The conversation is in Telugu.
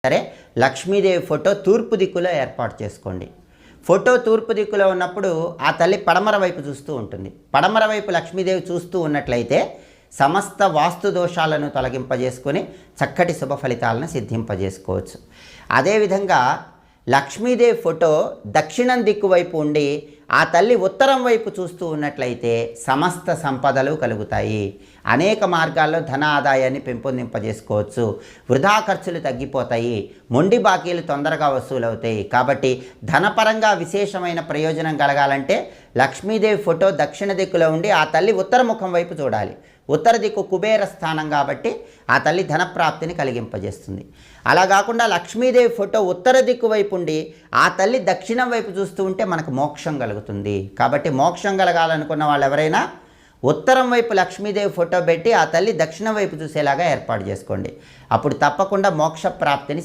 సరే, లక్ష్మీదేవి ఫోటో తూర్పు దిక్కులో ఏర్పాటు చేసుకోండి. ఫోటో తూర్పు దిక్కులో ఉన్నప్పుడు ఆ తల్లి పడమర వైపు చూస్తూ ఉంటుంది. పడమర వైపు లక్ష్మీదేవి చూస్తూ ఉన్నట్లయితే సమస్త వాస్తు దోషాలను తొలగింపజేసుకొని చక్కటి శుభ ఫలితాలను సిద్ధింపజేసుకోవచ్చు. అదేవిధంగా లక్ష్మీదేవి ఫోటో దక్షిణం దిక్కు వైపు ఉండి ఆ తల్లి ఉత్తరం వైపు చూస్తూ ఉన్నట్లయితే సమస్త సంపదలు కలుగుతాయి. అనేక మార్గాల్లో ధన ఆదాయాన్ని పెంపొందింపజేసుకోవచ్చు. వృధా ఖర్చులు తగ్గిపోతాయి. మొండి బాకీలు తొందరగా వసూలవుతాయి. కాబట్టి ధనపరంగా విశేషమైన ప్రయోజనం కలగాలంటే లక్ష్మీదేవి ఫోటో దక్షిణ దిక్కులో ఉండి ఆ తల్లి ఉత్తర ముఖం వైపు చూడాలి. ఉత్తర దిక్కు కుబేర స్థానం కాబట్టి ఆ తల్లి ధనప్రాప్తిని కలిగింపజేస్తుంది. అలా కాకుండా లక్ష్మీదేవి ఫోటో ఉత్తర దిక్కు వైపు ఉండి ఆ తల్లి దక్షిణం వైపు చూస్తూ ఉంటే మనకు మోక్షం కలుగుతుంది. కాబట్టి మోక్షం కలగాలనుకున్న వాళ్ళు ఎవరైనా ఉత్తరం వైపు లక్ష్మీదేవి ఫోటో పెట్టి ఆ తల్లి దక్షిణం వైపు చూసేలాగా ఏర్పాటు చేసుకోండి. అప్పుడు తప్పకుండా మోక్ష ప్రాప్తిని